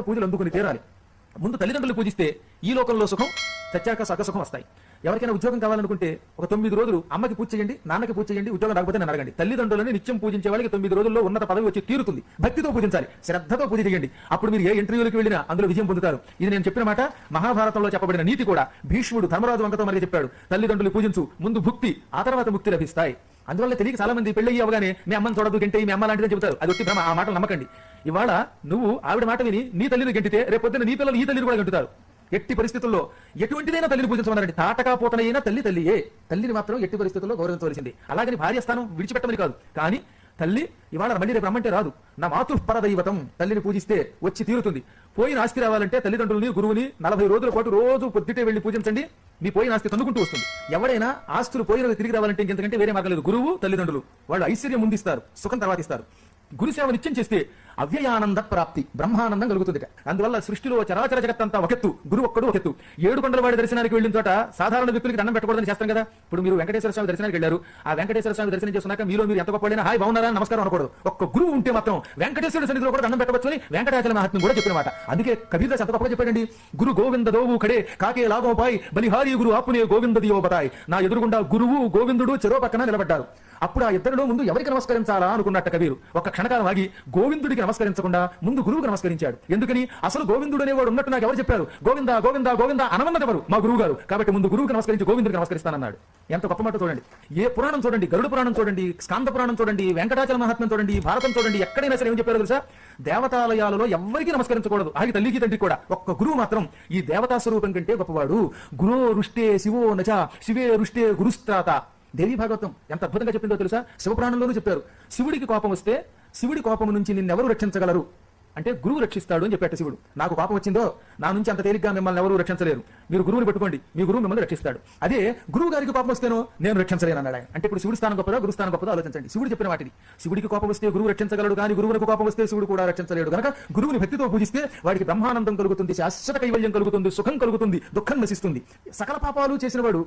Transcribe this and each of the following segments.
పూజలు అందుకుని తీరాలి. ముందు తల్లిదండ్రులు పూజిస్తే ఈ లోకంలో సుఖం, చచ్చాక సగసుఖం వస్తాయి. ఎవరికైనా ఉద్యోగం కావాలనుకుంటే ఒక 9 రోజులు అమ్మకి పూజ చేయండి, నాన్నకి పూజ చేయండి, ఉద్యోగం రాకపోతే నన్ను అడగండి. తల్లిదండ్రులని నిత్యం పూజించే వాళ్ళకి 9 రోజుల్లో ఉన్నత పదవి వచ్చి తీరుతుంది. భక్తితో పూజించాలి, శ్రద్ధతో పూజ చేయండి. అప్పుడు మీరు ఏ ఇంటర్వ్యూలకు వెళ్ళినా అందులో విజయం పొందుతారు. ఇది నేను చెప్పిన మాట. మహాభారతంలో చెప్పబడిన నీతి కూడా భీష్ముడు ధర్మరాజు వంకతో మనకి చెప్పాడు. తల్లిదండ్రులు పూజించు, ముందు భుక్తి, ఆ తర్వాత ముక్తి లభిస్తాయి. అందువల్ల తెలియక చాలా మంది పెళ్లి అవగానే మీ అమ్మని చూడదు, గంటే మీ అమ్మ లాంటిదని చెబుతారు. అది వచ్చి భ్రమ. ఆ మాటలు నమ్మకండి. ఇవాళ నువ్వు ఆవిడ మాట విని నీ తల్లిని గంటితే రేపొద్దున నీ పిల్లలు ఈ తల్లిని కూడా గంటుతారు. ఎట్టి పరిస్థితుల్లో ఎటువంటిదైనా తల్లిని పూజించమన్నారండి. తాటకాపోతనైనా తల్లియే. తల్లిని మాత్రం ఎట్టి పరిస్థితుల్లో గౌరవించవలసింది. అలాగని భార్యస్థానం విడిచిపెట్టమని కాదు. కానీ తల్లి ఇవాళ మళ్ళీ రేపు రమ్మంటే రాదు. నా మాతృపరదైవతం, తల్లిని పూజిస్తే వచ్చి తీరుతుంది. పోయిన ఆస్తి రావాలంటే తల్లిదండ్రులని, గురువుని 40 రోజుల పాటు రోజు పొద్దుటే వెళ్లి పూజించండి. మీ పోయిన ఆస్తి తన్నుకుంటూ వస్తుంది. ఎవరైనా ఆస్తులు పోయినవి తిరిగి రావాలంటే ఇంకెంతకంటే వేరే మార్గం లేదు. గురువు, తల్లిదండ్రులు వాళ్ళు ఐశ్వర్యం ముందిస్తారు, సుఖం తర్వాత ఇస్తారు. గురుసేవ నిత్యం చేస్తే అవ్యయానంద ప్రాప్తి, బ్రహ్మానందం కలుగుతుంది. అందువల్ల సృష్టిలో చరాచర జగత్తంతా ఒకెత్తు, గురువు ఒక్కడు ఒకెత్తు. 7 కొండల వాడి దర్శనానికి వెళ్ళిన చోట సాధారణ వ్యక్తులకి దండం పెట్టకూడదని చేస్తాం కదా. ఇప్పుడు మీరు వెంకటేశ్వర స్వామి దర్శనానికి వెళ్ళారు. ఆ వెంకటేశ్వర స్వామి దర్శనం చేసుకున్నాక మీరు ఎంత గొప్పడైనా హాయ్ బాగున్నారా నమస్కారం అనకూడదు. ఒక్క గురువు ఉంటే మాత్రం వెంకటేశ్వర సన్నిధిలో కూడా దండం పెట్టవచ్చు అని వెంకటాచల మహాత్మ్యం కూడా చెప్పిన మాట. అందుకే కబీర్దాస్ ఎంత గొప్పగా చెప్పాడండి. గురు గోవింద దోవు కడే కాకే లాగోపాయ్ బలిహారీ గురు ఆపునే గోవింద దియో బతాయ్. నా ఎదురుగుండా గురువు గోవిందుడు చెరో పక్కన నిలబడ్డారు. అప్పుడు ఆ ఇద్దరిలో ముందు ఎవరికి నమస్కరించాలా అనుకున్నట్ట కబీరు ఒక క్షణకాలం ఆగి గోవిందుడికి నమస్కరించకుండా ముందు గురువుకి నమస్కరించాడు. ఎందుకని? అసలు గోవిందుడు అనేవాడు ఉన్నట్టు నాకు ఎవరు చెప్పారు? గోవింద గోవింద గోవింద అనమన్నది ఎవరు? మా గురువు గారు. కాబట్టి ముందు గురువుకి నమస్కరించి గోవిందుడికి నమస్కరిస్తానన్నాడు. ఎంత గొప్ప మాట చూడండి. ఏ పురాణం చూడండి, గరుడ పురాణం చూడండి, స్కాంద పురాణం చూడండి, వెంకటాచల మహాత్మ్యం చూడండి, భారతం చూడండి, ఎక్కడైనా సరే ఏం చెప్పారు తెలుసా? దేవతాలయాలలో ఎవరికి నమస్కరించకూడదు. అలాగే తల్లికి తండ్రికి కూడా. ఒక్క గురువు మాత్రం ఈ దేవతా స్వరూపం కంటే గొప్పవాడు. గురో రుష్టే శివో నచ శివే రుష్టే గురుస్త్రాత. దేవి భాగవతం ఎంత అద్భుతంగా చెప్పిందో తెలుసా? శివపురాణంలోనూ చెప్పారు. శివుడికి కోపం వస్తే శివుడి కోపం నుంచి నిన్నెవరు రక్షించగలరు అంటే గురువు రక్షిస్తాడు అని చెప్పాడు శివుడు. నాకు కోపం వచ్చిందో నా నుంచి అంత తేలిగ్గా మిమ్మల్ని ఎవరు రక్షించలేరు. మీరు గురువుని పెట్టుకోండి, మీ గురువు మిమ్మల్ని రక్షిస్తాడు. అదే గురువు గారికి కోపం వస్తేనో నేను రక్షించలేను అన్నాడు ఆయన. అంటే ఇప్పుడు శివుడి స్థానం గొప్పదా, గురు స్థానం గొప్పదా ఆలోచించండి. శివుడు చెప్పిన వాటిని. శివుడికి కోపం వస్తే గురువు రక్షించగలడు, కానీ గురువులకు కోపం వస్తే శివుడు కూడా రక్షించలేడు. కనుక గురువుని భక్తితో పూజిస్తే వాడికి బ్రహ్మానందం కలుగుతుంది, శాశ్వత కైవల్యం కలుగుతుంది, సుఖం కలుగుతుంది, దుఃఖం నశిస్తుంది. సకల పాపాలు చేసిన వాడు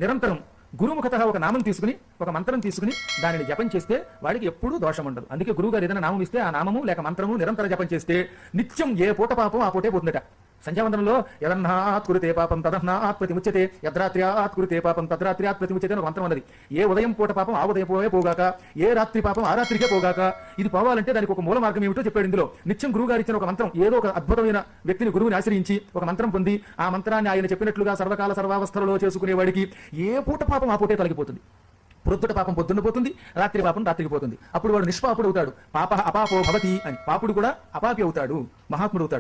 నిరంతరం గురుముఖత ఒక నామం తీసుకుని, ఒక మంత్రం తీసుకుని దానిని జపం చేస్తే వాడికి ఎప్పుడూ దోషం ఉండదు. అందుకే గురువు గారు ఏదైనా నామం ఇస్తే ఆ నామము లేక మంత్రము నిరంతర జపం చేస్తే నిత్యం ఏ పూట పాపం ఆ పూటే పోతుందట. సంధ్యావందనంలో యదన్నాత్ కురుతే పాపం తదన్నాత్ ప్రతిముచ్యతే, యద్రాత్ర్యాత్ కురుతే పాపం తద్రాత్ర్యాత్ ప్రతిముచ్యతే అని మంత్రం ఉన్నది. ఏ ఉదయం పూట పాపం ఆ ఉదయం పోగాక, ఏ రాత్రి పాపం ఆ రాత్రికే పోగాక. ఇది పోవాలంటే దానికి ఒక మూల మార్గం ఏమిటో చెప్పాడు ఇందులో. నిత్యం గురువు గారు ఇచ్చిన ఒక మంత్రం, ఏదో ఒక అద్భుతమైన వ్యక్తిని గురువుని ఆశ్రయించి ఒక మంత్రం పొంది ఆ మంత్రాన్ని ఆయన చెప్పినట్లుగా సర్వకాల సర్వావస్థలలో చేసుకునే వాడికి ఏ పూట పాపం ఆ పూటే తొలగిపోతుంది. ప్రొద్దుట పాపం పొద్దున్న పోతుంది, రాత్రి పాపం రాత్రికి పోతుంది. అప్పుడు వాడు నిష్పాపుడు అవుతాడు. పాప అపాపో భవతి అని. పాపుడు కూడా అపాపి అవుతాడు, మహాత్ముడు అవుతాడు.